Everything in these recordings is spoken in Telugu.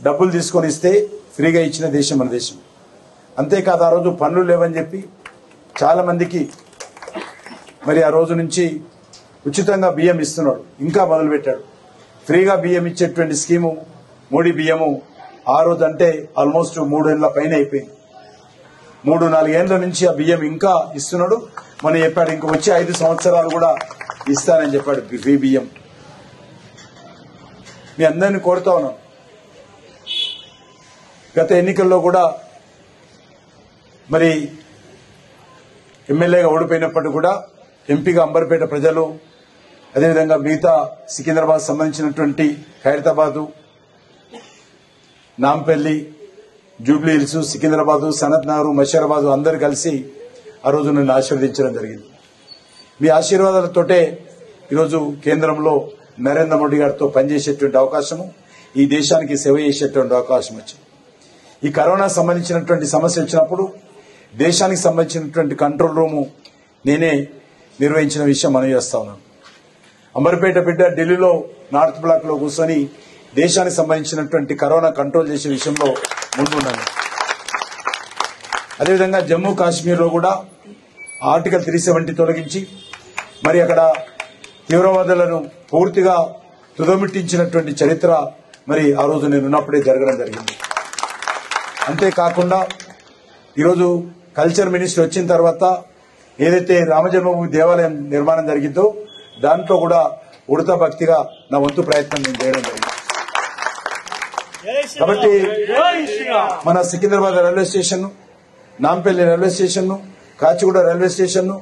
డబ్బులు తీసుకొని ఇస్తే ఫ్రీగా ఇచ్చిన దేశం మన దేశం. అంతేకాదు ఆ రోజు పన్నులు లేవని చెప్పి చాలా మందికి మరి ఆ రోజు నుంచి ఉచితంగా బియ్యం ఇస్తున్నాడు. ఇంకా మొదలుపెట్టాడు. ఫ్రీగా బియ్యం ఇచ్చేటువంటి స్కీము మోడీ బియ్యము ఆ రోజు అంటే ఆల్మోస్ట్ 3 ఏళ్ల పైన అయిపోయింది. 3-4 ఏళ్ల నుంచి ఆ బియ్యం ఇంకా ఇస్తున్నాడు. మనం చెప్పాడు ఇంక వచ్చే 5 సంవత్సరాలు కూడా ఇస్తానని చెప్పాడు ఫ్రీ బియ్యం. మీ అందరినీ కోరుతా ఉన్నాను, గత ఎన్నికల్లో కూడా మరి ఎమ్మెల్యేగా ఓడిపోయినప్పటికీ కూడా ఎంపీగా అంబర్పేట ప్రజలు, అదేవిధంగా మిగతా సికింద్రాబాద్ సంబంధించినటువంటి ఖైరతాబాదు, నాంపల్లి, జూబ్లీ హిల్స్, సికింద్రాబాద్, సనత్ నగర్, మషీరాబాద్ అందరూ కలిసి ఆ రోజు నన్ను ఆశీర్వదించడం జరిగింది. మీ ఆశీర్వాదాలతోటే ఈరోజు కేంద్రంలో నరేంద్ర మోడీ గారితో పనిచేసేటువంటి అవకాశము, ఈ దేశానికి సేవ చేసేటువంటి అవకాశం వచ్చింది. ఈ కరోనా సంబంధించినటువంటి సమస్య వచ్చినప్పుడు దేశానికి సంబంధించినటువంటి కంట్రోల్ రూము నేనే నిర్వహించిన విషయం మనం చేస్తా ఉన్నాను. అంబర్పేట బిడ్డ ఢిల్లీలో నార్త్ బ్లాక్ లో కూర్చొని దేశానికి సంబంధించినటువంటి కరోనా కంట్రోల్ చేసే విషయంలో ముందున్నాను. అదేవిధంగా జమ్మూ కాశ్మీర్ లో కూడా ఆర్టికల్ 370 తొలగించి మరి అక్కడ తీవ్రవాదులను పూర్తిగా తుదముట్టించినటువంటి చరిత్ర మరి ఆ రోజు నేను ఉన్నప్పుడే జరగడం జరిగింది. అంతేకాకుండా ఈరోజు కల్చర్ మినిస్టర్ వచ్చిన తర్వాత ఏదైతే రామజన్మభూమి దేవాలయం నిర్మాణం జరిగిందో దాంట్లో కూడా ఉడతా భక్తిగా నా వంతు ప్రయత్నం నేను చేయడం జరిగింది. కాబట్టి మన Secunderabad railway station, Nampally railway station, Kacheguda railway station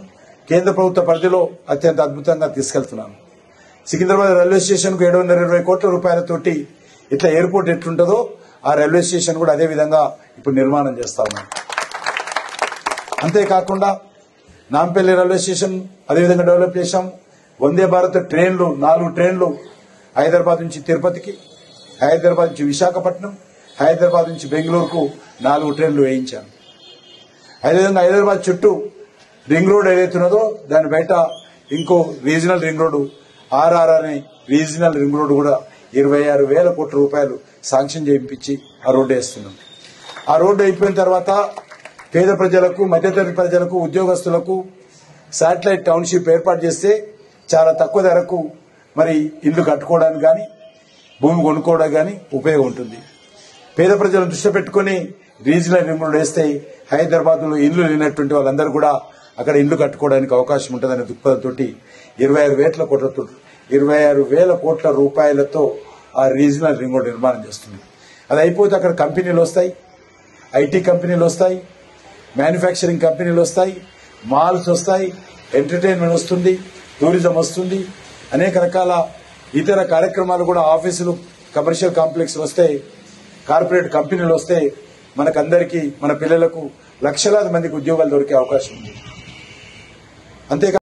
కేంద్ర ప్రభుత్వ పరిధిలో అత్యంత అద్భుతంగా తీసుకెళ్తున్నాను. సికింద్రాబాద్ రైల్వే స్టేషన్ కు 720 కోట్ల రూపాయలతోటి ఇట్లా ఎయిర్పోర్ట్ ఎట్లుంటుందో ఆ రైల్వే స్టేషన్ కూడా అదే విధంగా ఇప్పుడు నిర్మాణం చేస్తా ఉన్నాం. అంతేకాకుండా నాంపల్లి రైల్వే స్టేషన్ అదేవిధంగా డెవలప్ చేశాం. వందే భారత్ ట్రైన్లు 4 ట్రైన్లు హైదరాబాద్ నుంచి తిరుపతికి, హైదరాబాద్ నుంచి విశాఖపట్నం, హైదరాబాద్ నుంచి బెంగళూరుకు 4 ట్రైన్లు వేయించాను. అదేవిధంగా హైదరాబాద్ చుట్టూ రింగ్ రోడ్ ఏదైతున్నదో దాని బయట ఇంకో రీజనల్ రింగ్ రోడ్డు RR అనే రీజనల్ రింగ్ రోడ్డు కూడా 26,000 కోట్ల రూపాయలు శాంక్షన్ చేయించి ఆ రోడ్డు వేస్తున్నాం. ఆ రోడ్డు అయిపోయిన తర్వాత పేద ప్రజలకు, మధ్యతరగతి ప్రజలకు, ఉద్యోగస్తులకు శాటిలైట్ టౌన్షిప్ ఏర్పాటు చేస్తే చాలా తక్కువ ధరకు మరి ఇల్లు కట్టుకోవడానికి కానీ భూమి కొనుక్కోవడానికి కానీ ఉపయోగం ఉంటుంది. పేద ప్రజలను దృష్టి పెట్టుకుని రీజనల్ రింగ్ రోడ్ వేస్తే హైదరాబాద్ లో ఇల్లు లేనటువంటి వాళ్ళందరూ కూడా అక్కడ ఇల్లు కట్టుకోవడానికి అవకాశం ఉంటుందనే దృక్పథంతో 26,000 కోట్ల రూపాయలతో ఆ రీజనల్ రింగ్ రోడ్ నిర్మాణం చేస్తుంది. అది అయిపోతే అక్కడ కంపెనీలు వస్తాయి, ఐటీ కంపెనీలు వస్తాయి, మ్యానుఫ్యాక్చరింగ్ కంపెనీలు వస్తాయి, మాల్స్ వస్తాయి, ఎంటర్టైన్మెంట్ వస్తుంది, టూరిజం వస్తుంది, అనేక రకాల ఇతర కార్యక్రమాలు కూడా, ఆఫీసులు, కమర్షియల్ కాంప్లెక్స్ వస్తాయి, కార్పొరేట్ కంపెనీలు వస్తాయి. మనకందరికీ, మన పిల్లలకు లక్షలాది మందికి ఉద్యోగాలు దొరికే అవకాశం ఉంది. అంతేకాదు